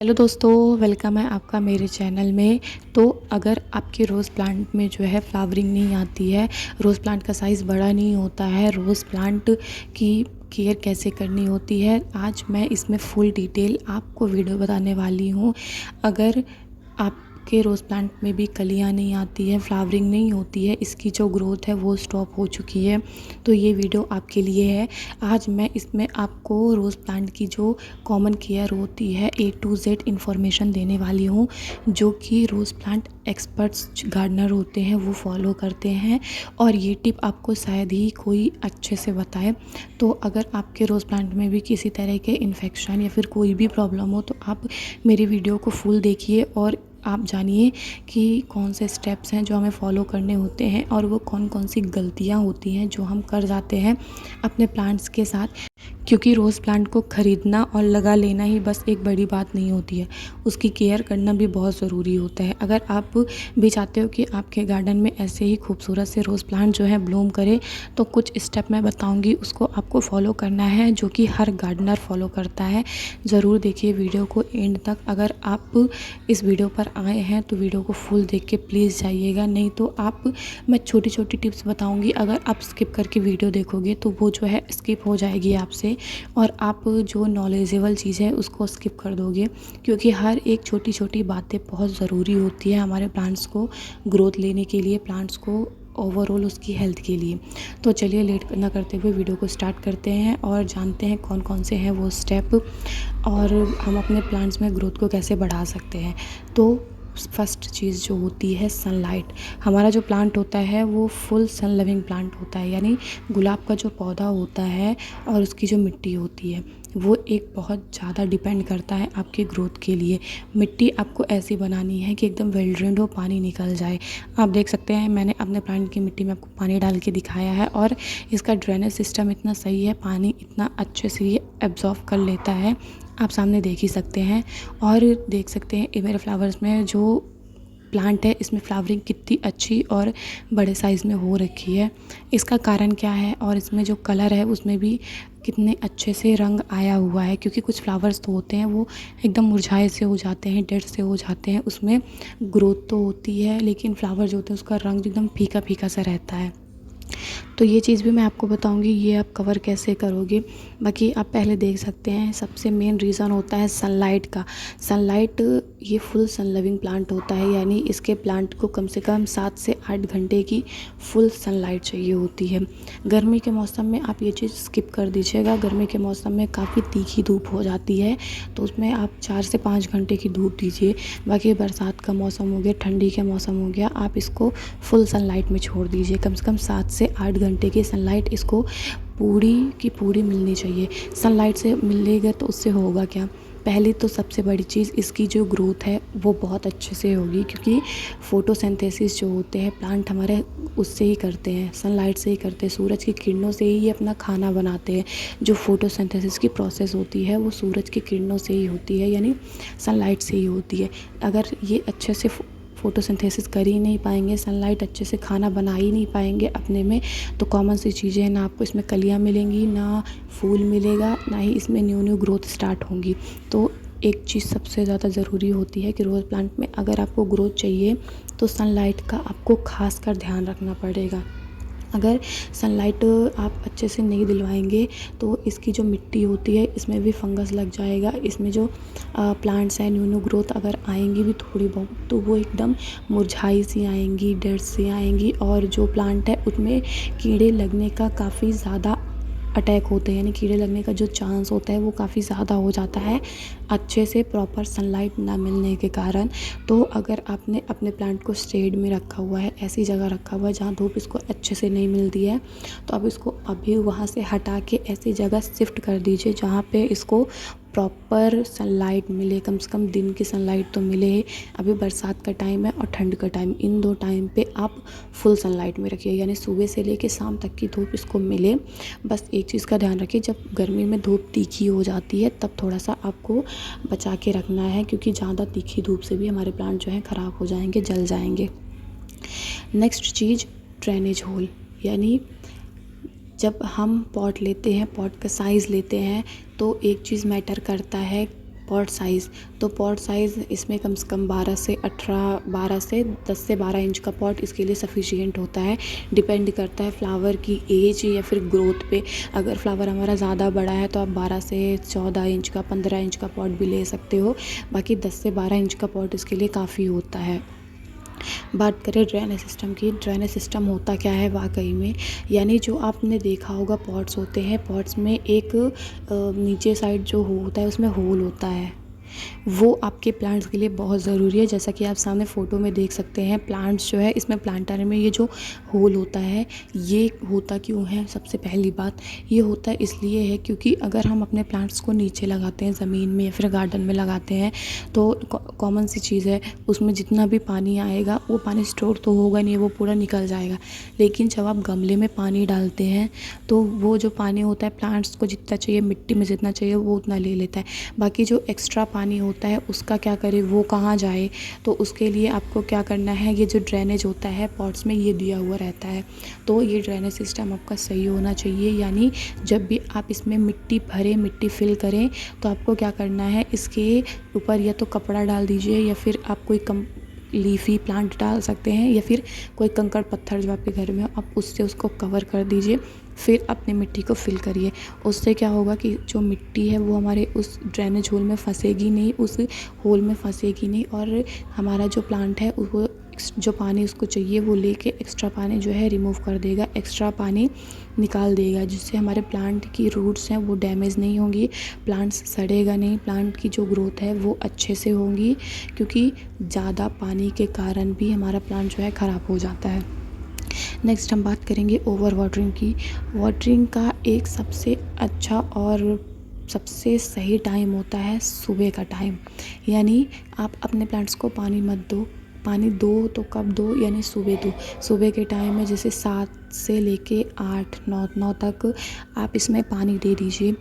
Hello दोस्तों, welcome है आपका मेरे चैनल में। तो अगर आपके रोज़ प्लांट में जो है फ्लावरिंग नहीं आती है, रोज़ प्लांट का साइज़ बड़ा नहीं होता है, रोज़ प्लांट की केयर कैसे करनी होती है, आज मैं इसमें फुल डिटेल आपको वीडियो बताने वाली हूँ। अगर आपके रोज़ प्लांट में भी कलियाँ नहीं आती है, फ्लावरिंग नहीं होती है, इसकी जो ग्रोथ है वो स्टॉप हो चुकी है, तो ये वीडियो आपके लिए है। आज मैं इसमें आपको रोज़ प्लांट की जो कॉमन केयर होती है A to Z इन्फॉर्मेशन देने वाली हूँ, जो कि रोज़ प्लांट एक्सपर्ट्स गार्डनर होते हैं वो फॉलो करते हैं, और ये टिप आपको शायद ही कोई अच्छे से बताए। तो अगर आपके रोज़ प्लांट में भी किसी तरह के इन्फेक्शन या फिर कोई भी प्रॉब्लम हो तो आप मेरी वीडियो को फुल देखिए और आप जानिए कि कौन से स्टेप्स हैं जो हमें फॉलो करने होते हैं, और वो कौन कौन सी गलतियाँ होती हैं जो हम कर जाते हैं अपने प्लांट्स के साथ। क्योंकि रोज़ प्लांट को ख़रीदना और लगा लेना ही बस एक बड़ी बात नहीं होती है, उसकी केयर करना भी बहुत ज़रूरी होता है। अगर आप भी चाहते हो कि आपके गार्डन में ऐसे ही खूबसूरत से रोज़ प्लांट जो है ब्लूम करे, तो कुछ स्टेप मैं बताऊंगी, उसको आपको फॉलो करना है, जो कि हर गार्डनर फॉलो करता है। ज़रूर देखिए वीडियो को एंड तक। अगर आप इस वीडियो पर आए हैं तो वीडियो को फुल देख के प्लीज़ जाइएगा, नहीं तो मैं छोटी छोटी टिप्स बताऊँगी, अगर आप स्किप करके वीडियो देखोगे तो वो जो है स्किप हो जाएगी आपसे, और आप जो नॉलेजेबल चीज़ है उसको स्किप कर दोगे। क्योंकि हर एक छोटी छोटी बातें बहुत ज़रूरी होती है हमारे प्लांट्स को ग्रोथ लेने के लिए, प्लांट्स को ओवरऑल उसकी हेल्थ के लिए। तो चलिए लेट ना करते हुए वीडियो को स्टार्ट करते हैं और जानते हैं कौन कौन से हैं वो स्टेप, और हम अपने प्लांट्स में ग्रोथ को कैसे बढ़ा सकते हैं। तो फर्स्ट चीज़ जो होती है सनलाइट। हमारा जो प्लांट होता है वो फुल सन लविंग प्लांट होता है, यानी गुलाब का जो पौधा होता है और उसकी जो मिट्टी होती है वो एक बहुत ज़्यादा डिपेंड करता है आपकी ग्रोथ के लिए। मिट्टी आपको ऐसी बनानी है कि एकदम वेल ड्रेन्ड हो, पानी निकल जाए। आप देख सकते हैं मैंने अपने प्लांट की मिट्टी में आपको पानी डाल के दिखाया है, और इसका ड्रेनेज सिस्टम इतना सही है, पानी इतना अच्छे से ये एब्जॉर्व कर लेता है, आप सामने देख ही सकते हैं। और देख सकते हैं ये मेरे फ्लावर्स में जो प्लांट है इसमें फ्लावरिंग कितनी अच्छी और बड़े साइज़ में हो रखी है। इसका कारण क्या है, और इसमें जो कलर है उसमें भी कितने अच्छे से रंग आया हुआ है। क्योंकि कुछ फ्लावर्स तो होते हैं वो एकदम मुरझाए से हो जाते हैं, डेड से हो जाते हैं, उसमें ग्रोथ तो होती है लेकिन फ्लावर जो होते हैं उसका रंग एकदम फीका फीका सा रहता है। तो ये चीज़ भी मैं आपको बताऊंगी, ये आप कवर कैसे करोगे। बाकी आप पहले देख सकते हैं सबसे मेन रीज़न होता है सनलाइट का। सनलाइट, ये फुल सन लविंग प्लांट होता है, यानी इसके प्लांट को कम से कम 7 से 8 घंटे की फुल सनलाइट चाहिए होती है। गर्मी के मौसम में आप ये चीज़ स्किप कर दीजिएगा, गर्मी के मौसम में काफ़ी तीखी धूप हो जाती है, तो उसमें आप 4 से 5 घंटे की धूप दीजिए। बाकी बरसात का मौसम हो गया, ठंडी का मौसम हो गया, आप इसको फुल सनलाइट में छोड़ दीजिए। कम से कम 7 से 8 घंटे की सनलाइट इसको पूरी की पूरी मिलनी चाहिए। सनलाइट से मिलेगा तो उससे होगा क्या, पहले तो सबसे बड़ी चीज़ इसकी जो ग्रोथ है वो बहुत अच्छे से होगी, क्योंकि फोटोसिंथेसिस जो होते हैं प्लांट हमारे उससे ही करते हैं, सनलाइट से ही करते हैं, सूरज की किरणों से ही अपना खाना बनाते हैं। जो फोटोसिंथेसिस की प्रोसेस होती है वो सूरज की किरणों से ही होती है, यानी सनलाइट से ही होती है। अगर ये अच्छे से फोटोसिंथेसिस कर ही नहीं पाएंगे, सनलाइट अच्छे से खाना बना ही नहीं पाएंगे अपने में, तो कॉमन सी चीज़ें हैं, ना आपको इसमें कलियाँ मिलेंगी, ना फूल मिलेगा, ना ही इसमें न्यू न्यू ग्रोथ स्टार्ट होंगी। तो एक चीज़ सबसे ज़्यादा ज़रूरी होती है कि रोज़ प्लांट में अगर आपको ग्रोथ चाहिए तो सनलाइट का आपको खास कर ध्यान रखना पड़ेगा। अगर सनलाइट आप अच्छे से नहीं दिलवाएंगे तो इसकी जो मिट्टी होती है इसमें भी फंगस लग जाएगा, इसमें जो प्लांट्स हैं न्यू न्यू ग्रोथ अगर आएंगी भी थोड़ी बहुत तो वो एकदम मुरझाई सी आएंगी, डेड सी आएंगी, और जो प्लांट है उसमें कीड़े लगने का काफ़ी ज़्यादा अटैक होते हैं, यानी कीड़े लगने का जो चांस होता है वो काफ़ी ज़्यादा हो जाता है अच्छे से प्रॉपर सनलाइट ना मिलने के कारण। तो अगर आपने अपने प्लांट को शेड में रखा हुआ है, ऐसी जगह रखा हुआ है जहाँ धूप इसको अच्छे से नहीं मिलती है, तो आप इसको अभी वहाँ से हटा के ऐसी जगह शिफ्ट कर दीजिए जहाँ पे इसको प्रॉपर सनलाइट मिले, कम से कम दिन की सनलाइट तो मिले। अभी बरसात का टाइम है और ठंड का टाइम, इन दो टाइम पे आप फुल सनलाइट में रखिए, यानी सुबह से लेके शाम तक की धूप इसको मिले। बस एक चीज़ का ध्यान रखिए, जब गर्मी में धूप तीखी हो जाती है तब थोड़ा सा आपको बचा के रखना है, क्योंकि ज़्यादा तीखी धूप से भी हमारे प्लांट जो है ख़राब हो जाएंगे, जल जाएंगे। नेक्स्ट चीज़ ड्रेनेज होल, यानी जब हम पॉट लेते हैं, पॉट का साइज़ लेते हैं, तो एक चीज़ मैटर करता है पॉट साइज़, तो पॉट साइज़ इसमें कम से कम 10 से 12 इंच का पॉट इसके लिए सफिशिएंट होता है। डिपेंड करता है फ्लावर की एज या फिर ग्रोथ पे। अगर फ्लावर हमारा ज़्यादा बड़ा है तो आप 12 से 14 इंच का, 15 इंच का पॉट भी ले सकते हो। बाकी 10 से 12 इंच का पॉट इसके लिए काफ़ी होता है। बात करें ड्रेनेज सिस्टम की, ड्रेनेज सिस्टम होता क्या है वाकई में, यानी जो आपने देखा होगा पॉट्स होते हैं, पॉट्स में एक नीचे साइड जो होता है उसमें होल होता है, वो आपके प्लांट्स के लिए बहुत ज़रूरी है। जैसा कि आप सामने फ़ोटो में देख सकते हैं, प्लांट्स जो है इसमें प्लांटर में ये जो होल होता है, ये होता क्यों है? सबसे पहली बात ये होता है इसलिए है क्योंकि अगर हम अपने प्लांट्स को नीचे लगाते हैं, ज़मीन में या फिर गार्डन में लगाते हैं, तो कॉमन सी चीज़ है, उसमें जितना भी पानी आएगा वो पानी स्टोर तो होगा नहीं, वो पूरा निकल जाएगा। लेकिन जब आप गमले में पानी डालते हैं तो वो जो पानी होता है प्लांट्स को जितना चाहिए, मिट्टी में जितना चाहिए वो उतना ले लेता है। बाकी जो एक्स्ट्रा पानी होता है उसका क्या करें, वो कहाँ जाए? तो उसके लिए आपको क्या करना है, ये जो ड्रेनेज होता है पॉट्स में ये दिया हुआ रहता है, तो ये ड्रेनेज सिस्टम आपका सही होना चाहिए। यानी जब भी आप इसमें मिट्टी भरें, मिट्टी फिल करें, तो आपको क्या करना है, इसके ऊपर या तो कपड़ा डाल दीजिए या फिर आप कोई लीफी प्लांट डाल सकते हैं या फिर कोई कंकड़ पत्थर जो आपके घर में हो, आप उससे उसको कवर कर दीजिए। फिर अपनी मिट्टी को फिल करिए। उससे क्या होगा कि जो मिट्टी है वो हमारे उस ड्रेनेज होल में फंसेगी नहीं, उस होल में फंसेगी नहीं, और हमारा जो प्लांट है वो जो पानी उसको चाहिए वो लेके एक्स्ट्रा पानी जो है रिमूव कर देगा, एक्स्ट्रा पानी निकाल देगा, जिससे हमारे प्लांट की रूट्स हैं वो डैमेज नहीं होंगी, प्लांट्स सड़ेगा नहीं, प्लांट की जो ग्रोथ है वो अच्छे से होंगी। क्योंकि ज़्यादा पानी के कारण भी हमारा प्लांट जो है ख़राब हो जाता है। नेक्स्ट हम बात करेंगे ओवर वाटरिंग की। वाटरिंग का एक सबसे अच्छा और सबसे सही टाइम होता है सुबह का टाइम। यानी आप अपने प्लांट्स को पानी मत दो, पानी दो तो कब दो, यानी सुबह दो। सुबह के टाइम में जैसे 7 से लेके 8-9 तक आप इसमें पानी दे दीजिए।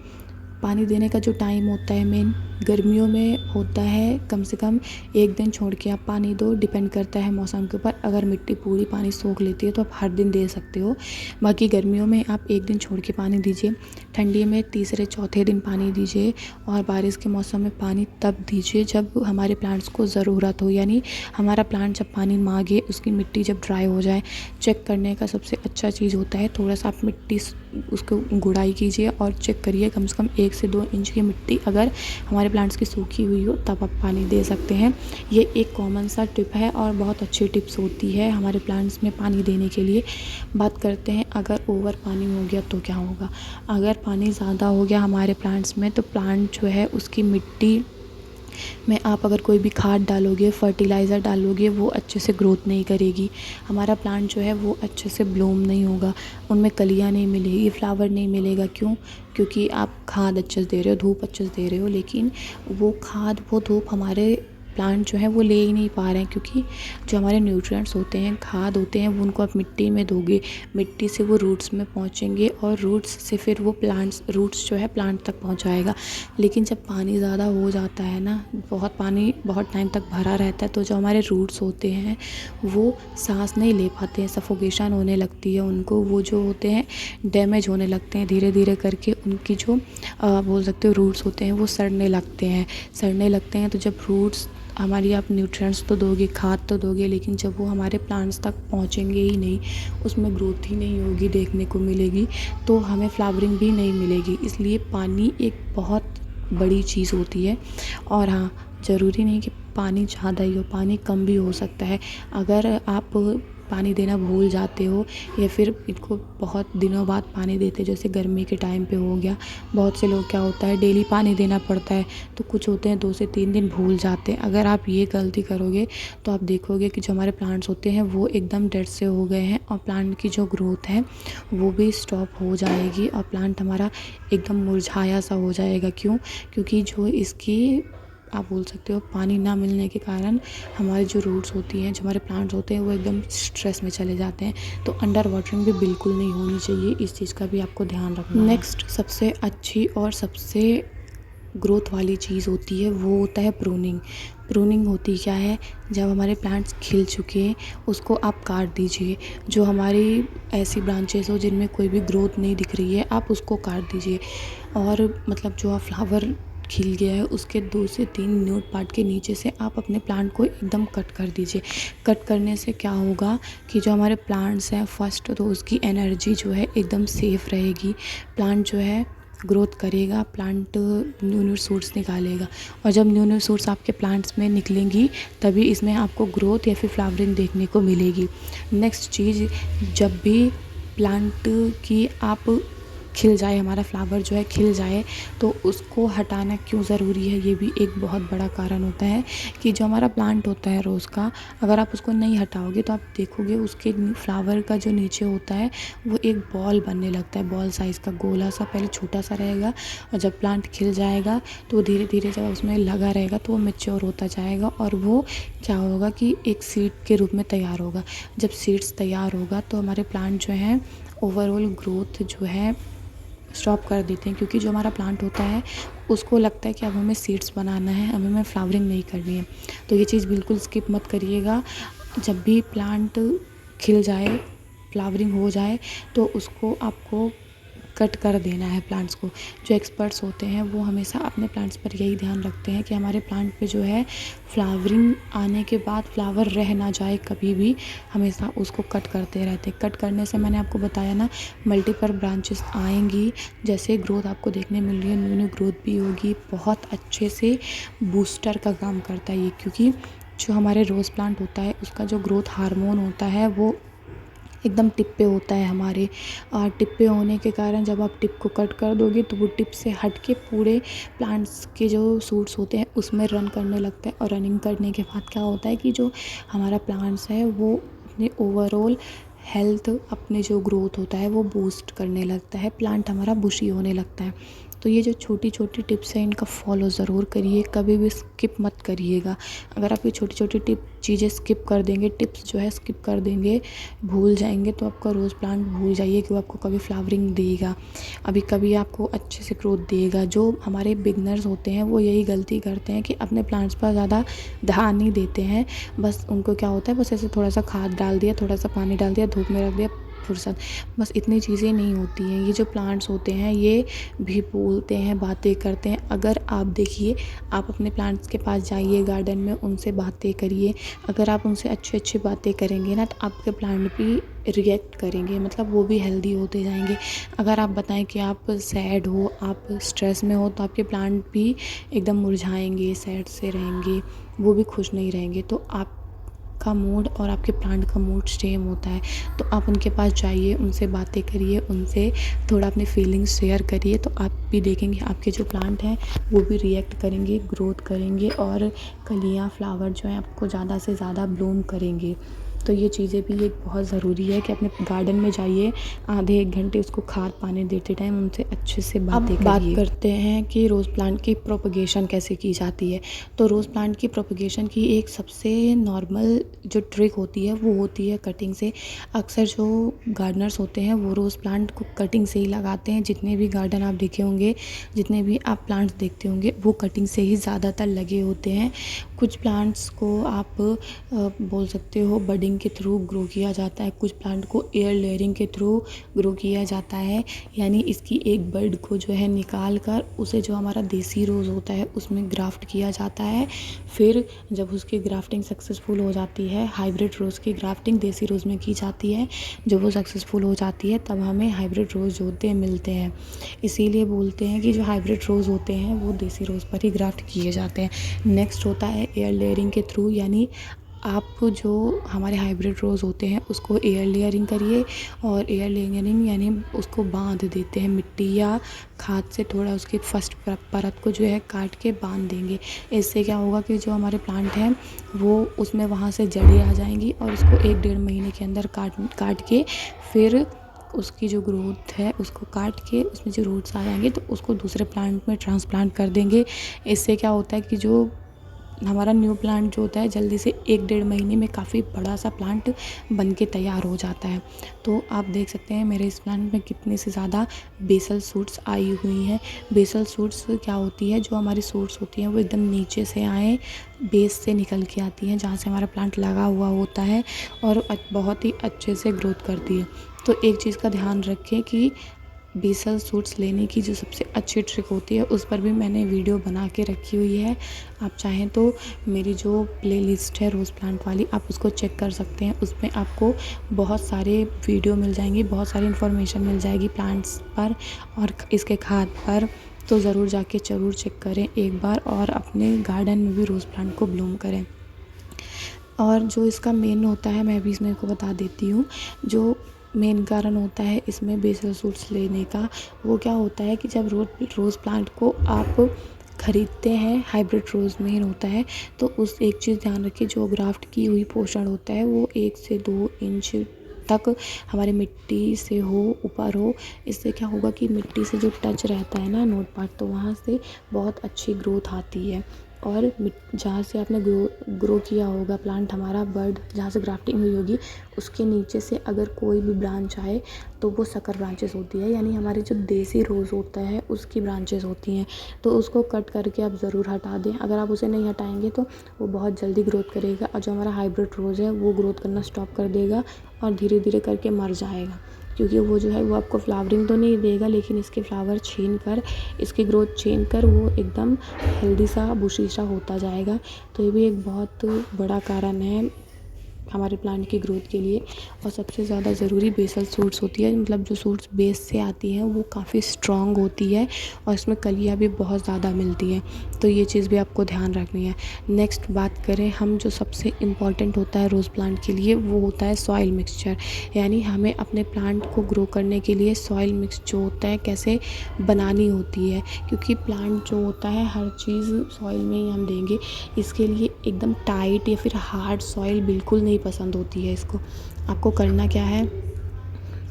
पानी देने का जो टाइम होता है मेन गर्मियों में होता है, कम से कम 1 दिन छोड़ के आप पानी दो, डिपेंड करता है मौसम के ऊपर। अगर मिट्टी पूरी पानी सोख लेती है तो आप हर दिन दे सकते हो, बाकी गर्मियों में आप 1 दिन छोड़ के पानी दीजिए। ठंडी में तीसरे चौथे दिन पानी दीजिए, और बारिश के मौसम में पानी तब दीजिए जब हमारे प्लांट्स को ज़रूरत हो। यानी हमारा प्लांट जब पानी मांगे, उसकी मिट्टी जब ड्राई हो जाए, चेक करने का सबसे अच्छा चीज़ होता है थोड़ा सा आप मिट्टी उसको गुड़ाई कीजिए और चेक करिए, कम से कम 1 से 2 इंच की मिट्टी अगर हमारे प्लांट्स की सूखी हुई हो तब आप पानी दे सकते हैं। ये एक कॉमन सा टिप है और बहुत अच्छी टिप्स होती है हमारे प्लांट्स में पानी देने के लिए। बात करते हैं अगर ओवर पानी हो गया तो क्या होगा। अगर पानी ज़्यादा हो गया हमारे प्लांट्स में, तो प्लांट जो है उसकी मिट्टी में आप अगर कोई भी खाद डालोगे, फर्टिलाइज़र डालोगे, वो अच्छे से ग्रोथ नहीं करेगी। हमारा प्लांट जो है वो अच्छे से ब्लूम नहीं होगा, उनमें कलियाँ नहीं मिलेगी, फ्लावर नहीं मिलेगा। क्यों? क्योंकि आप खाद अच्छे से दे रहे हो, धूप अच्छे से दे रहे हो, लेकिन वो खाद, वो धूप हमारे प्लांट जो है वो ले ही नहीं पा रहे हैं। क्योंकि जो हमारे न्यूट्रिएंट्स होते हैं, खाद होते हैं, वो उनको आप मिट्टी में दोगे, मिट्टी से वो रूट्स में पहुंचेंगे और रूट्स से फिर वो रूट्स जो है प्लांट तक पहुंचाएगा। लेकिन जब पानी ज़्यादा हो जाता है ना, बहुत पानी बहुत टाइम तक भरा रहता है, तो जो हमारे रूट्स होते हैं वो सांस नहीं ले पाते हैं, सफोकेशन होने लगती है उनको, वो जो होते हैं डैमेज होने लगते हैं धीरे धीरे करके। उनकी जो बोल सकते हो रूट्स होते हैं वो सड़ने लगते हैं। तो जब रूट्स हमारी, आप न्यूट्रिएंट्स तो दोगे, खाद तो दोगे, लेकिन जब वो हमारे प्लांट्स तक पहुंचेंगे ही नहीं, उसमें ग्रोथ ही नहीं होगी, देखने को मिलेगी, तो हमें फ्लावरिंग भी नहीं मिलेगी। इसलिए पानी एक बहुत बड़ी चीज़ होती है। और हाँ, ज़रूरी नहीं कि पानी ज़्यादा ही हो, पानी कम भी हो सकता है। अगर आप पानी देना भूल जाते हो या फिर इनको बहुत दिनों बाद पानी देते, जैसे गर्मी के टाइम पे हो गया, बहुत से लोग क्या होता है डेली पानी देना पड़ता है, तो कुछ होते हैं 2 से 3 दिन भूल जाते हैं। अगर आप ये गलती करोगे तो आप देखोगे कि जो हमारे प्लांट्स होते हैं वो एकदम डेड से हो गए हैं, और प्लांट की जो ग्रोथ है वो भी स्टॉप हो जाएगी, और प्लांट हमारा एकदम मुरझाया सा हो जाएगा। क्यों? क्योंकि जो इसकी, आप बोल सकते हो, पानी ना मिलने के कारण हमारी जो रूट्स होती हैं, जो हमारे प्लांट्स होते हैं, वो एकदम स्ट्रेस में चले जाते हैं। तो अंडर वाटरिंग भी बिल्कुल नहीं होनी चाहिए, इस चीज़ का भी आपको ध्यान रखना है। नेक्स्ट सबसे अच्छी और सबसे ग्रोथ वाली चीज़ होती है वो होता है प्रूनिंग। प्रूनिंग होती क्या है, जब हमारे प्लांट्स खिल चुके हैं उसको आप काट दीजिए। जो हमारी ऐसी ब्रांचेस हो जिनमें कोई भी ग्रोथ नहीं दिख रही है, आप उसको काट दीजिए। और मतलब जो आप फ्लावर खिल गया है उसके 2 से 3 न्यूड पार्ट के नीचे से आप अपने प्लांट को एकदम कट कर दीजिए। कट करने से क्या होगा कि जो हमारे प्लांट्स हैं फर्स्ट तो उसकी एनर्जी जो है एकदम सेफ़ रहेगी। प्लांट जो है ग्रोथ करेगा, प्लांट न्यू न्यू शूट्स निकालेगा और जब न्यू न्यू शूट्स आपके प्लांट्स में निकलेंगी तभी इसमें आपको ग्रोथ या फिर फ्लावरिंग देखने को मिलेगी। नेक्स्ट चीज़, जब भी प्लांट की आप खिल जाए, हमारा फ्लावर जो है खिल जाए, तो उसको हटाना क्यों ज़रूरी है, ये भी एक बहुत बड़ा कारण होता है कि जो हमारा प्लांट होता है रोज़ का, अगर आप उसको नहीं हटाओगे तो आप देखोगे उसके फ्लावर का जो नीचे होता है वो एक बॉल बनने लगता है, बॉल साइज़ का गोला सा, पहले छोटा सा रहेगा और जब प्लांट खिल जाएगा तो वो धीरे धीरे जब उसमें लगा रहेगा तो वो मैच्योर होता जाएगा और वो क्या होगा कि एक सीड के रूप में तैयार होगा। जब सीड्स तैयार होगा तो हमारे प्लांट जो हैं ओवरऑल ग्रोथ जो है स्टॉप कर देते हैं, क्योंकि जो हमारा प्लांट होता है उसको लगता है कि अब हमें सीड्स बनाना है, अब हमें फ्लावरिंग नहीं करनी है। तो ये चीज़ बिल्कुल स्किप मत करिएगा। जब भी प्लांट खिल जाए, फ्लावरिंग हो जाए, तो उसको आपको कट कर देना है प्लांट्स को। जो एक्सपर्ट्स होते हैं वो हमेशा अपने प्लांट्स पर यही ध्यान रखते हैं कि हमारे प्लांट पे जो है फ्लावरिंग आने के बाद फ्लावर रह ना जाए कभी भी, हमेशा उसको कट करते रहते हैं। कट करने से मैंने आपको बताया ना, मल्टीपल ब्रांचेस आएंगी, जैसे ग्रोथ आपको देखने मिल रही है, न्यू न्यू ग्रोथ भी होगी। बहुत अच्छे से बूस्टर का काम करता है ये, क्योंकि जो हमारे रोज़ प्लांट होता है उसका जो ग्रोथ हार्मोन होता है वो एकदम टिप पे होता है हमारे, और टिप पे होने के कारण जब आप टिप को कट कर दोगे तो वो टिप से हट के पूरे प्लांट्स के जो सूट्स होते हैं उसमें रन करने लगता है। और रनिंग करने के बाद क्या होता है कि जो हमारा प्लांट्स है वो अपने ओवरऑल हेल्थ, अपने जो ग्रोथ होता है वो बूस्ट करने लगता है, प्लांट हमारा बुशी होने लगता है। तो ये जो छोटी छोटी टिप्स हैं इनका फॉलो ज़रूर करिए, कभी भी स्किप मत करिएगा। अगर आप ये छोटी छोटी चीज़ें स्किप कर देंगे, टिप्स जो है स्किप कर देंगे, भूल जाएंगे, तो आपका रोज़ प्लांट भूल जाइए कि वो आपको कभी फ्लावरिंग देगा, अभी कभी आपको अच्छे से ग्रोथ देगा। जो हमारे बिगनर्स होते हैं वो यही गलती करते हैं कि अपने प्लांट्स पर ज़्यादा ध्यान नहीं देते हैं। बस उनको क्या होता है, बस ऐसे थोड़ा सा खाद डाल दिया, थोड़ा सा पानी डाल दिया, धूप में रख दिया, फुर्सत, बस इतनी चीज़ें नहीं होती हैं। ये जो प्लांट्स होते हैं ये भी बोलते हैं, बातें करते हैं। अगर आप देखिए, आप अपने प्लांट्स के पास जाइए गार्डन में, उनसे बातें करिए। अगर आप उनसे अच्छी अच्छी बातें करेंगे ना तो आपके प्लांट भी रिएक्ट करेंगे, मतलब वो भी हेल्दी होते जाएंगे। अगर आप बताएं कि आप सैड हो, आप स्ट्रेस में हो, तो आपके प्लांट भी एकदम मुरझाएंगे, सैड से रहेंगे, वो भी खुश नहीं रहेंगे। तो आप का मूड और आपके प्लांट का मूड सेम होता है, तो आप उनके पास जाइए, उनसे बातें करिए, उनसे थोड़ा अपनी फीलिंग्स शेयर करिए, तो आप भी देखेंगे आपके जो प्लांट हैं वो भी रिएक्ट करेंगे, ग्रोथ करेंगे और कलियाँ, फ्लावर जो हैं आपको ज़्यादा से ज़्यादा ब्लूम करेंगे। तो ये चीज़ें भी एक बहुत ज़रूरी है कि अपने गार्डन में जाइए, आधे 1 घंटे उसको खाद पानी देते टाइम उनसे अच्छे से बातें करिए। बात करते हैं कि रोज़ प्लांट की प्रोपगेशन कैसे की जाती है। तो रोज़ प्लांट की प्रोपगेशन की एक सबसे नॉर्मल जो ट्रिक होती है वो होती है कटिंग से। अक्सर जो गार्डनर्स होते हैं वो रोज़ प्लांट को कटिंग से ही लगाते हैं। जितने भी गार्डन आप देखे होंगे, जितने भी आप प्लांट्स देखते होंगे, वो कटिंग से ही ज़्यादातर लगे होते हैं। कुछ प्लांट्स को आप बोल सकते हो बडिंग के थ्रू ग्रो किया जाता है, कुछ प्लांट को एयर लेयरिंग के थ्रू ग्रो किया जाता है। यानी इसकी एक बड को जो है निकाल कर उसे जो हमारा देसी रोज़ होता है उसमें ग्राफ्ट किया जाता है। फिर जब उसकी ग्राफ्टिंग सक्सेसफुल हो जाती है, हाइब्रिड रोज़ की ग्राफ्टिंग देसी रोज़ में की जाती है, जब वो सक्सेसफुल हो जाती है तब हमें हाइब्रिड रोज़ जो होते हैं मिलते हैं। इसीलिए बोलते हैं कि जो हाइब्रिड रोज़ होते हैं वो देसी रोज़ पर ही ग्राफ्ट किए जाते हैं। नेक्स्ट होता है एयर लेयरिंग के थ्रू, यानी आप जो हमारे हाइब्रिड रोज़ होते हैं उसको एयर लेयरिंग करिए, और एयर लेयरिंग यानी उसको बांध देते हैं मिट्टी या खाद से, थोड़ा उसकी फर्स्ट परत को जो है काट के बांध देंगे। इससे क्या होगा कि जो हमारे प्लांट हैं वो उसमें वहाँ से जड़ें आ जाएंगी और उसको 1-1.5 महीने के अंदर काट के फिर उसकी जो ग्रोथ है उसको काट के उसमें जो रूट्स आ जाएंगे तो उसको दूसरे प्लांट में ट्रांसप्लांट कर देंगे। इससे क्या होता है कि जो हमारा न्यू प्लांट जो होता है जल्दी से 1-1.5 महीने में काफ़ी बड़ा सा प्लांट बन के तैयार हो जाता है। तो आप देख सकते हैं मेरे इस प्लांट में कितने से ज़्यादा बेसल सूट्स आई हुई हैं। बेसल सूट्स क्या होती है, जो हमारी सूट्स होती हैं वो एकदम नीचे से आए, बेस से निकल के आती हैं जहाँ से हमारा प्लांट लगा हुआ होता है और बहुत ही अच्छे से ग्रोथ करती है। तो एक चीज़ का ध्यान रखें कि बेसल सूट्स लेने की जो सबसे अच्छी ट्रिक होती है उस पर भी मैंने वीडियो बना के रखी हुई है। आप चाहें तो मेरी जो प्लेलिस्ट है रोज़ प्लांट वाली, आप उसको चेक कर सकते हैं। उसमें आपको बहुत सारे वीडियो मिल जाएंगी, बहुत सारी इन्फॉर्मेशन मिल जाएगी प्लांट्स पर और इसके खाद पर। तो ज़रूर जाके ज़रूर चेक करें एक बार और अपने गार्डन में भी रोज़ प्लांट को ब्लूम करें। और जो इसका मेन होता है, मैं भी इसमें को बता देती हूँ, जो मेन कारण होता है इसमें बेसल सूट्स लेने का, वो क्या होता है कि जब रोज़ प्लांट को आप ख़रीदते हैं, हाइब्रिड रोज़ मेन होता है, तो उस एक चीज़ ध्यान रखिए, जो ग्राफ्ट की हुई पोषण होता है वो 1 से 2 इंच तक हमारी मिट्टी से हो, ऊपर हो। इससे क्या होगा कि मिट्टी से जो टच रहता है ना नोट पार्ट, तो वहाँ से बहुत अच्छी ग्रोथ आती है। और जहाँ से आपने ग्रो किया होगा प्लांट, हमारा बर्ड जहाँ से ग्राफ्टिंग हुई होगी, उसके नीचे से अगर कोई भी ब्रांच आए तो वो सकर ब्रांचेस होती है, यानी हमारी जो देसी रोज़ होता है उसकी ब्रांचेस होती हैं। तो उसको कट करके आप ज़रूर हटा दें। अगर आप उसे नहीं हटाएंगे तो वो बहुत जल्दी ग्रोथ करेगा, और जो हमारा हाइब्रिड रोज़ है वो ग्रोथ करना स्टॉप कर देगा और धीरे धीरे करके मर जाएगा। क्योंकि वो जो है वो आपको फ्लावरिंग तो नहीं देगा, लेकिन इसके फ्लावर छीन कर, इसकी ग्रोथ छीन कर वो एकदम हेल्दी सा बुशी सा होता जाएगा। तो ये भी एक बहुत बड़ा कारण है हमारे प्लांट की ग्रोथ के लिए। और सबसे ज़्यादा ज़रूरी बेसल सूट्स होती है, मतलब जो सूट्स बेस से आती हैं वो काफ़ी स्ट्रॉन्ग होती है और इसमें कलियाँ भी बहुत ज़्यादा मिलती हैं। तो ये चीज़ भी आपको ध्यान रखनी है। नेक्स्ट बात करें हम, जो सबसे इम्पॉर्टेंट होता है रोज़ प्लांट के लिए, वो होता है सॉइल मिक्सचर। यानी हमें अपने प्लांट को ग्रो करने के लिए सॉइल मिक्स जो होता है कैसे बनानी होती है, क्योंकि प्लांट जो होता है हर चीज़ सॉइल में ही हम देंगे। इसके लिए एकदम टाइट या फिर हार्ड सॉइल बिल्कुल नहीं पसंद होती है इसको। आपको करना क्या है,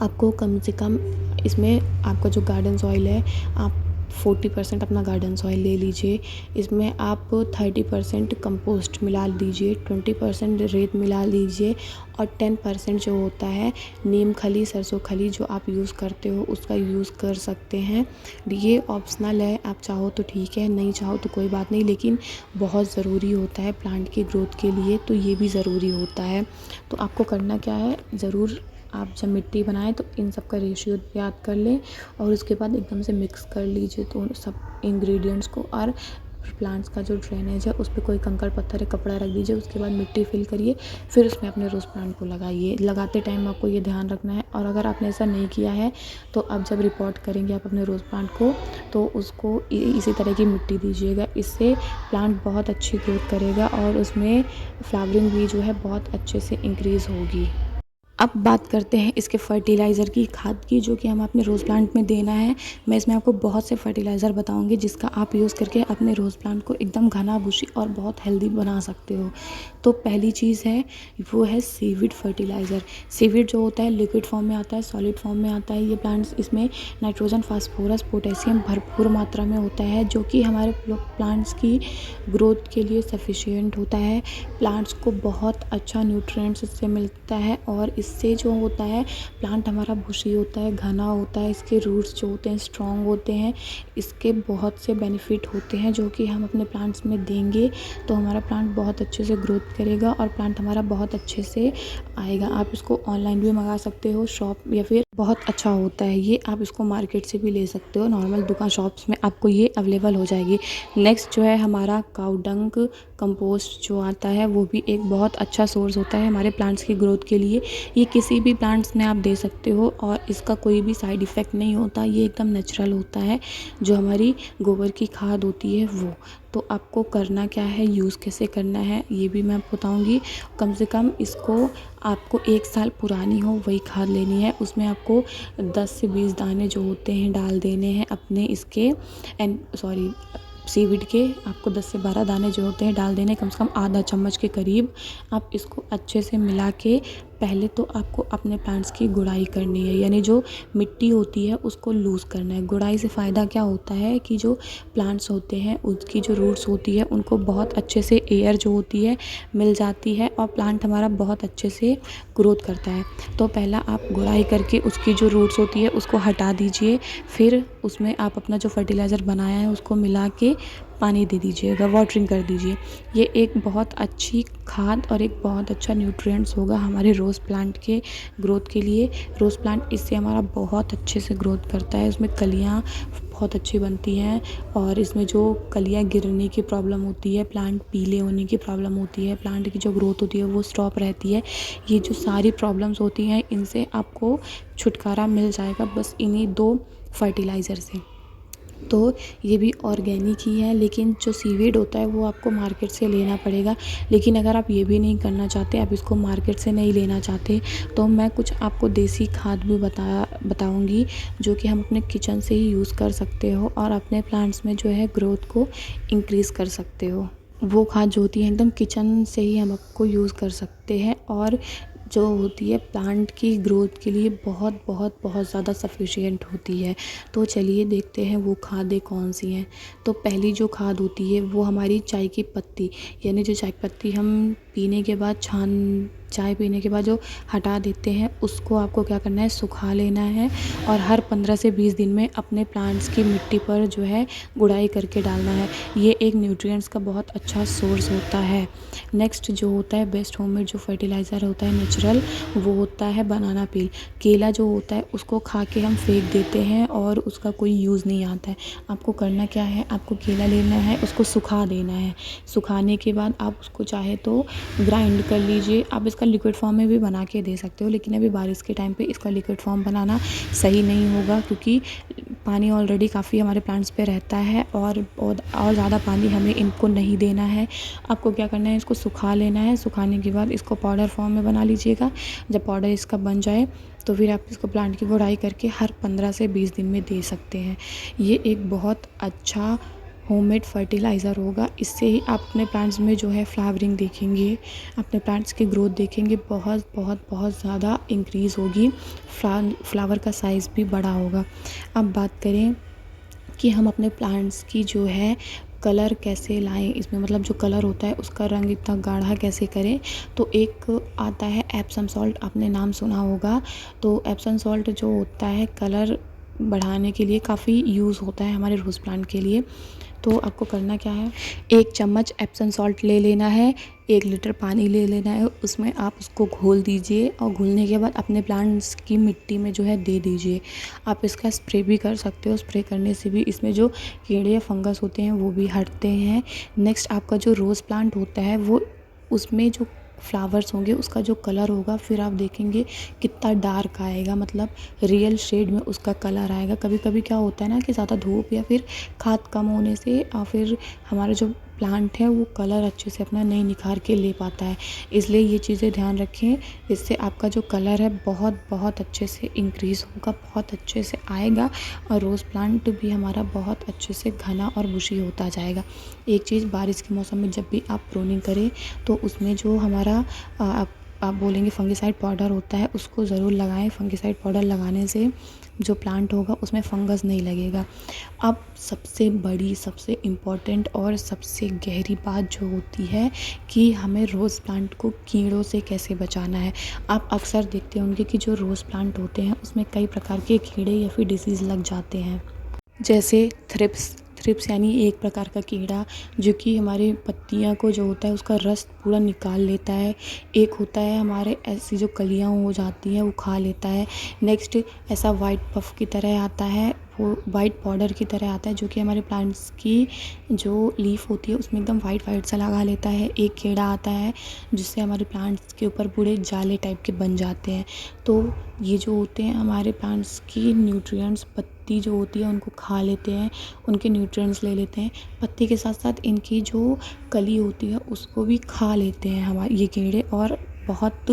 आपको कम से कम इसमें आपका जो गार्डन सॉइल है, आप 40% अपना गार्डन सॉइल ले लीजिए। इसमें आप 30% कंपोस्ट मिला दीजिए, 20% रेत मिला लीजिए और 10% जो होता है नीम खली, सरसों खली जो आप यूज़ करते हो उसका यूज़ कर सकते हैं। ये ऑप्शनल है, आप चाहो तो ठीक है, नहीं चाहो तो कोई बात नहीं, लेकिन बहुत ज़रूरी होता है प्लांट की ग्रोथ के लिए, तो ये भी ज़रूरी होता है। तो आपको करना क्या है, ज़रूर आप जब मिट्टी बनाएं तो इन सब का रेशियो याद कर लें और उसके बाद एकदम से मिक्स कर लीजिए तो सब इंग्रेडिएंट्स को। और प्लांट्स का जो ड्रेनेज है उस पर कोई कंकड़ पत्थर या कपड़ा रख दीजिए, उसके बाद मिट्टी फिल करिए, फिर उसमें अपने रोज़ प्लांट को लगाइए। लगाते टाइम आपको ये ध्यान रखना है। और अगर आपने ऐसा नहीं किया है तो अब जब रिपोर्ट करेंगे आप अपने रोज़ प्लांट को, तो उसको इसी तरह की मिट्टी दीजिएगा। इससे प्लांट बहुत अच्छी ग्रोथ करेगा और उसमें फ्लावरिंग भी जो है बहुत अच्छे से इंक्रीज़ होगी। अब बात करते हैं इसके फर्टिलाइज़र की, खाद की, जो कि हमें अपने रोज़ प्लांट में देना है। मैं इसमें आपको बहुत से फर्टिलाइज़र बताऊंगी जिसका आप यूज़ करके अपने रोज़ प्लांट को एकदम घना बुशी और बहुत हेल्दी बना सकते हो। तो पहली चीज़ है वो है सीविड फर्टिलाइज़र। सीविड जो होता है लिक्विड फॉर्म में आता है, सॉलिड फॉर्म में आता है ये प्लांट्स। इसमें नाइट्रोजन, फास्फोरस, पोटेशियम भरपूर मात्रा में होता है, जो कि हमारे प्लांट्स की ग्रोथ के लिए सफिशिएंट होता है। प्लांट्स को बहुत अच्छा न्यूट्रिएंट्स इससे मिलता है और इससे जो होता है प्लांट हमारा बुशी होता है, घना होता है, इसके रूट्स जो होते हैं स्ट्रॉन्ग होते हैं। इसके बहुत से बेनिफिट होते हैं जो कि हम अपने प्लांट्स में देंगे तो हमारा प्लांट बहुत अच्छे से ग्रोथ करेगा और प्लांट हमारा बहुत अच्छे से आएगा। आप इसको ऑनलाइन भी मंगा सकते हो शॉप, या फिर बहुत अच्छा होता है ये, आप इसको मार्केट से भी ले सकते हो, नॉर्मल दुकान शॉप्स में आपको ये अवेलेबल हो जाएगी। नेक्स्ट जो है हमारा काऊ डंग कंपोस्ट जो आता है, वो भी एक बहुत अच्छा सोर्स होता है हमारे प्लांट्स की ग्रोथ के लिए। ये किसी भी प्लांट्स में आप दे सकते हो और इसका कोई भी साइड इफ़ेक्ट नहीं होता, ये एकदम नेचुरल होता है, जो हमारी गोबर की खाद होती है वो। तो आपको करना क्या है, यूज़ कैसे करना है ये भी मैं आपको बताऊँगी। कम से कम इसको आपको 1 साल पुरानी हो वही खाद लेनी है। उसमें आपको 10 से 20 दाने जो होते हैं डाल देने हैं अपने इसके सीविड के। आपको 10 से 12 दाने जो होते हैं डाल देने, कम से कम आधा चम्मच के करीब। आप इसको अच्छे से मिला के पहले तो आपको अपने प्लांट्स की गुड़ाई करनी है, यानी जो मिट्टी होती है उसको लूज़ करना है। गुड़ाई से फ़ायदा क्या होता है कि जो प्लांट्स होते हैं उसकी जो रूट्स होती है उनको बहुत अच्छे से एयर जो होती है मिल जाती है और प्लांट हमारा बहुत अच्छे से ग्रोथ करता है। तो पहला आप गुड़ाई करके उसकी जो रूट्स होती है उसको हटा दीजिए, फिर उसमें आप अपना जो फर्टिलाइज़र बनाया है उसको मिला के पानी दे दीजिएगा, वाटरिंग कर दीजिए। ये एक बहुत अच्छी खाद और एक बहुत अच्छा न्यूट्रिएंट्स होगा हमारे रोज़ प्लांट के ग्रोथ के लिए। रोज़ प्लांट इससे हमारा बहुत अच्छे से ग्रोथ करता है, उसमें कलियाँ बहुत अच्छी बनती हैं और इसमें जो कलियाँ गिरने की प्रॉब्लम होती है, प्लांट पीले होने की प्रॉब्लम होती है, प्लांट की जो ग्रोथ होती है वो स्टॉप रहती है। ये जो सारी प्रॉब्लम्स होती हैं इनसे आपको छुटकारा मिल जाएगा बस इन्हीं 2 फर्टिलाइज़र से। तो ये भी ऑर्गेनिक ही है, लेकिन जो सीवीड होता है वो आपको मार्केट से लेना पड़ेगा। लेकिन अगर आप ये भी नहीं करना चाहते, आप इसको मार्केट से नहीं लेना चाहते, तो मैं कुछ आपको देसी खाद भी बताऊंगी जो कि हम अपने किचन से ही यूज़ कर सकते हो और अपने प्लांट्स में जो है ग्रोथ को इंक्रीज़ कर सकते हो। वो खाद जो होती है एकदम किचन से ही हम आपको यूज़ कर सकते हैं और जो होती है प्लांट की ग्रोथ के लिए बहुत बहुत बहुत ज़्यादा सफिशिएंट होती है। तो चलिए देखते हैं वो खादें कौन सी हैं। तो पहली जो खाद होती है वो हमारी चाय की पत्ती, यानी जो चाय पत्ती हम पीने के बाद चाय पीने के बाद जो हटा देते हैं उसको आपको क्या करना है, सुखा लेना है और हर 15 से 20 दिन में अपने प्लांट्स की मिट्टी पर जो है गुड़ाई करके डालना है। ये एक न्यूट्रिएंट्स का बहुत अच्छा सोर्स होता है। नेक्स्ट जो होता है बेस्ट होममेड जो फर्टिलाइज़र होता है नेचुरल, वो होता है बनाना पील। केला जो होता है उसको खा के हम फेंक देते हैं और उसका कोई यूज़ नहीं आता है। आपको करना क्या है, आपको केला लेना है, उसको सुखा देना है। सुखाने के बाद आप उसको चाहे तो ग्राइंड कर लीजिए। आप इसका लिक्विड फॉर्म में भी बना के दे सकते हो, लेकिन अभी बारिश के टाइम पे इसका लिक्विड फॉर्म बनाना सही नहीं होगा क्योंकि पानी ऑलरेडी काफ़ी हमारे प्लांट्स पे रहता है और ज़्यादा पानी हमें इनको नहीं देना है। आपको क्या करना है, इसको सुखा लेना है। सुखाने के बाद इसको पाउडर फॉर्म में बना लीजिएगा। जब पाउडर इसका बन जाए तो फिर आप इसको प्लांट की गुड़ाई करके हर 15 से 20 दिन में दे सकते हैं। ये एक बहुत अच्छा होममेड फर्टिलाइज़र होगा। इससे ही आप अपने प्लांट्स में जो है फ्लावरिंग देखेंगे, अपने प्लांट्स की ग्रोथ देखेंगे, बहुत बहुत बहुत ज़्यादा इंक्रीज़ होगी। फ्लावर का साइज़ भी बड़ा होगा। अब बात करें कि हम अपने प्लांट्स की जो है कलर कैसे लाएं, इसमें मतलब जो कलर होता है उसका रंग इतना गाढ़ा कैसे करें। तो एक आता है एप्सम सॉल्ट, आपने नाम सुना होगा। तो एप्सम सॉल्ट जो होता है कलर बढ़ाने के लिए काफ़ी यूज़ होता है हमारे रोज़ प्लांट के लिए। तो आपको करना क्या है, 1 चम्मच एप्सम सॉल्ट ले लेना है, 1 लीटर पानी ले लेना है, उसमें आप उसको घोल दीजिए और घोलने के बाद अपने प्लांट्स की मिट्टी में जो है दे दीजिए। आप इसका स्प्रे भी कर सकते हो, स्प्रे करने से भी इसमें जो कीड़े या फंगस होते हैं वो भी हटते हैं। नेक्स्ट आपका जो रोज़ प्लांट होता है वो उसमें जो फ्लावर्स होंगे उसका जो कलर होगा फिर आप देखेंगे कितना डार्क आएगा, मतलब रियल शेड में उसका कलर आएगा। कभी कभी क्या होता है ना कि ज़्यादा धूप या फिर खाद कम होने से फिर हमारा जो प्लांट है वो कलर अच्छे से अपना नहीं निखार के ले पाता है। इसलिए ये चीज़ें ध्यान रखें, इससे आपका जो कलर है बहुत बहुत अच्छे से इंक्रीज़ होगा, बहुत अच्छे से आएगा और रोज़ प्लांट भी हमारा बहुत अच्छे से घना और बुशी होता जाएगा। एक चीज़, बारिश के मौसम में जब भी आप प्रूनिंग करें तो उसमें जो हमारा आप बोलेंगे फंगिसाइड पाउडर होता है उसको ज़रूर लगाएं। फंगिसाइड पाउडर लगाने से जो प्लांट होगा उसमें फंगस नहीं लगेगा। अब सबसे बड़ी, सबसे इम्पॉर्टेंट और सबसे गहरी बात जो होती है कि हमें रोज़ प्लांट को कीड़ों से कैसे बचाना है। आप अक्सर देखते होंगे कि जो रोज़ प्लांट होते हैं उसमें कई प्रकार के कीड़े या फिर डिसीज़ लग जाते हैं, जैसे थ्रिप्स यानी एक प्रकार का कीड़ा जो कि हमारी पत्तियां को जो होता है उसका रस पूरा निकाल लेता है। एक होता है हमारे ऐसी जो कलियां हो जाती हैं वो खा लेता है। नेक्स्ट ऐसा वाइट पफ की तरह आता है, वो वाइट पाउडर की तरह आता है जो कि हमारे प्लांट्स की जो लीफ होती है उसमें एकदम वाइट वाइट सा लगा लेता है। एक कीड़ा आता है जिससे हमारे प्लांट्स के ऊपर पूरे जाले टाइप के बन जाते हैं। तो ये जो होते हैं हमारे प्लांट्स की न्यूट्रिएंट्स, पत्ती जो होती है उनको खा लेते हैं, उनके न्यूट्रिएंट्स ले लेते हैं। पत्ती के साथ साथ इनकी जो कली होती है उसको भी खा लेते हैं हमारे ये कीड़े। और बहुत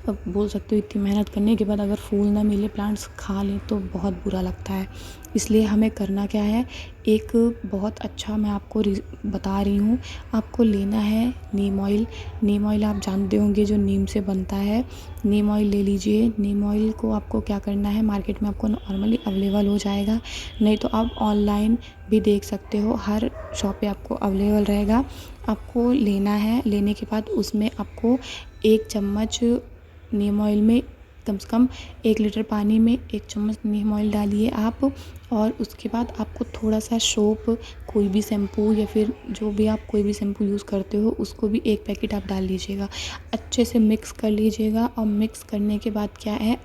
बोल सकते हो इतनी मेहनत करने के बाद अगर फूल ना मिले, प्लांट्स खा लें तो बहुत बुरा लगता है। इसलिए हमें करना क्या है, एक बहुत अच्छा मैं आपको बता रही हूँ, आपको लेना है नीम ऑयल। नीम ऑयल आप जानते होंगे जो नीम से बनता है। नीम ऑयल ले लीजिए। नीम ऑयल को आपको क्या करना है, मार्केट में आपको नॉर्मली अवेलेबल हो जाएगा, नहीं तो आप ऑनलाइन भी देख सकते हो, हर शॉप पे आपको अवेलेबल रहेगा। आपको लेना है, लेने के बाद उसमें आपको 1 चम्मच नीम ऑयल में कम से कम 1 लीटर पानी में 1 चम्मच नीम ऑयल डालिए आप। और उसके बाद आपको थोड़ा सा सोप, कोई भी शैम्पू या फिर जो भी आप कोई भी शैम्पू यूज़ करते हो उसको भी 1 पैकेट आप डाल लीजिएगा। अच्छे से मिक्स कर लीजिएगा। और मिक्स करने के बाद क्या है,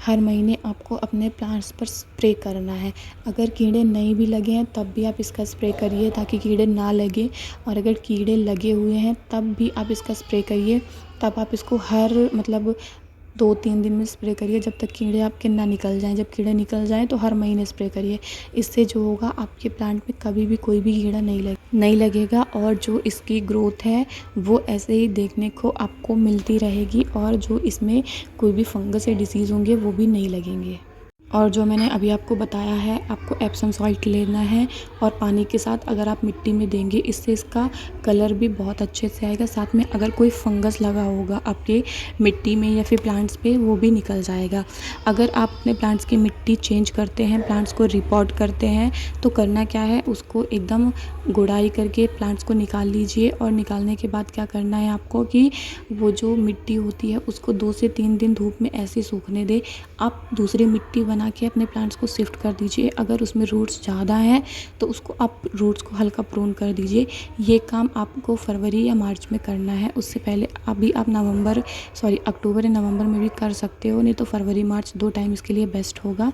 हर महीने आपको अपने प्लांट्स पर स्प्रे करना है। अगर कीड़े नहीं भी लगे हैं तब भी आप इसका स्प्रे करिए ताकि कीड़े ना लगे। और अगर कीड़े लगे हुए हैं तब भी आप इसका स्प्रे करिए। तब आप इसको हर 2-3 दिन में स्प्रे करिए जब तक कीड़े आपके ना निकल जाएं। जब कीड़े निकल जाएं तो हर महीने स्प्रे करिए। इससे जो होगा, आपके प्लांट में कभी भी कोई भी कीड़ा नहीं लगेगा। और जो इसकी ग्रोथ है वो ऐसे ही देखने को आपको मिलती रहेगी। और जो इसमें कोई भी फंगस या डिसीज़ होंगे वो भी नहीं लगेंगे। और जो मैंने अभी आपको बताया है, आपको एप्सम सॉल्ट लेना है और पानी के साथ अगर आप मिट्टी में देंगे, इससे इसका कलर भी बहुत अच्छे से आएगा। साथ में अगर कोई फंगस लगा होगा आपके मिट्टी में या फिर प्लांट्स पे, वो भी निकल जाएगा। अगर आप अपने प्लांट्स की मिट्टी चेंज करते हैं, प्लांट्स को रिपोर्ट करते हैं, तो करना क्या है, उसको एकदम गुड़ाई करके प्लांट्स को निकाल लीजिए। और निकालने के बाद क्या करना है आपको कि वो जो मिट्टी होती है उसको 2 से 3 दिन धूप में ऐसे सूखने दें। आप दूसरी मिट्टी बना के अपने प्लांट्स को शिफ्ट कर दीजिए। अगर उसमें रूट्स ज़्यादा हैं तो उसको आप रूट्स को हल्का प्रून कर दीजिए। ये काम आपको फरवरी या मार्च में करना है। उससे पहले अभी आप अक्टूबर या नवंबर में भी कर सकते हो, नहीं तो फरवरी मार्च 2 टाइम इसके लिए बेस्ट होगा।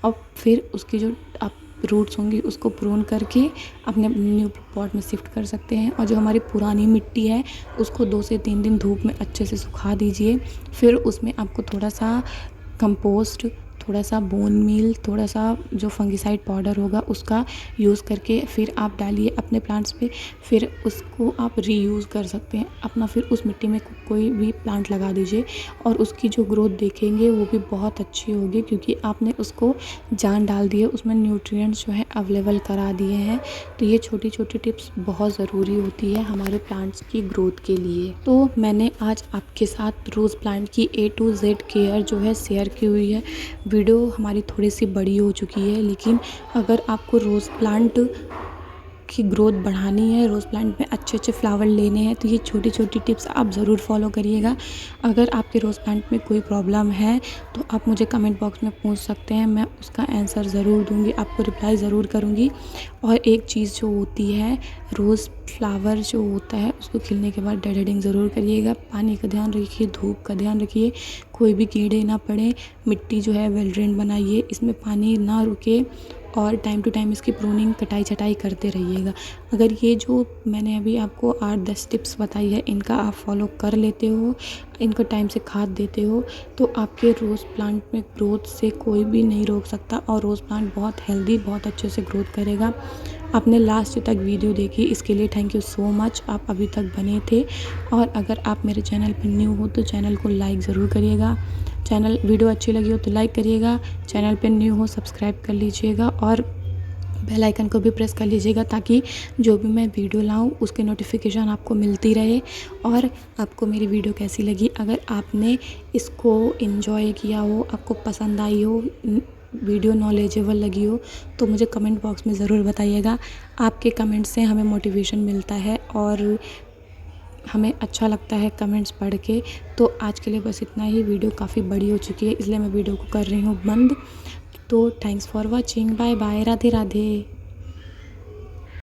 और फिर उसकी जो आप रूट्स होंगी उसको प्रून करके अपने न्यू पॉट में शिफ्ट कर सकते हैं। और जो हमारी पुरानी मिट्टी है उसको 2 से 3 दिन धूप में अच्छे से सुखा दीजिए। फिर उसमें आपको थोड़ा सा कंपोस्ट, थोड़ा सा बोन मील, थोड़ा सा जो फंगिसाइड पाउडर होगा उसका यूज़ करके फिर आप डालिए अपने प्लांट्स पे। फिर उसको आप रीयूज़ कर सकते हैं अपना। फिर उस मिट्टी में कोई भी प्लांट लगा दीजिए और उसकी जो ग्रोथ देखेंगे वो भी बहुत अच्छी होगी, क्योंकि आपने उसको जान डाल दी है, उसमें न्यूट्रिएंट्स जो है अवेलेबल करा दिए हैं। तो ये छोटी छोटी टिप्स बहुत ज़रूरी होती है हमारे प्लांट्स की ग्रोथ के लिए। तो मैंने आज आपके साथ रोज़ प्लांट की A to Z केयर जो है शेयर की हुई है। वीडियो हमारी थोड़ी सी बड़ी हो चुकी है, लेकिन अगर आपको रोज़ प्लांट की ग्रोथ बढ़ानी है, रोज़ प्लांट में अच्छे अच्छे फ्लावर लेने हैं, तो ये छोटी छोटी टिप्स आप ज़रूर फॉलो करिएगा। अगर आपके रोज़ प्लांट में कोई प्रॉब्लम है तो आप मुझे कमेंट बॉक्स में पूछ सकते हैं, मैं उसका आंसर ज़रूर दूंगी, आपको रिप्लाई ज़रूर करूंगी। और एक चीज़ जो होती है, रोज़ फ्लावर जो होता है उसको खिलने के बाद डेडिंग ज़रूर करिएगा। पानी का ध्यान रखिए, धूप का ध्यान रखिए, कोई भी कीड़े ना पड़े। मिट्टी जो है वेल ड्रेन बनाइए, इसमें पानी ना रुके। और टाइम टू टाइम इसकी प्रूनिंग, कटाई छटाई करते रहिएगा। अगर ये जो मैंने अभी आपको 8-10 टिप्स बताई है, इनका आप फॉलो कर लेते हो, इनको टाइम से खाद देते हो, तो आपके रोज़ प्लांट में ग्रोथ से कोई भी नहीं रोक सकता। और रोज़ प्लांट बहुत हेल्दी, बहुत अच्छे से ग्रोथ करेगा। आपने लास्ट तक वीडियो देखी, इसके लिए थैंक यू सो मच, आप अभी तक बने थे। और अगर आप मेरे चैनल पर न्यू हो तो चैनल को लाइक ज़रूर करिएगा। वीडियो अच्छी लगी हो तो लाइक करिएगा। चैनल पे न्यू हो सब्सक्राइब कर लीजिएगा और बेल आइकन को भी प्रेस कर लीजिएगा, ताकि जो भी मैं वीडियो लाऊं उसके नोटिफिकेशन आपको मिलती रहे। और आपको मेरी वीडियो कैसी लगी, अगर आपने इसको एंजॉय किया हो, आपको पसंद आई हो, वीडियो नॉलेजेबल लगी हो, तो मुझे कमेंट बॉक्स में ज़रूर बताइएगा। आपके कमेंट से हमें मोटिवेशन मिलता है और हमें अच्छा लगता है कमेंट्स पढ़ के। तो आज के लिए बस इतना ही। वीडियो काफ़ी बड़ी हो चुकी है, इसलिए मैं वीडियो को कर रही हूँ बंद। तो thanks for watching, bye bye, Radhe Radhe.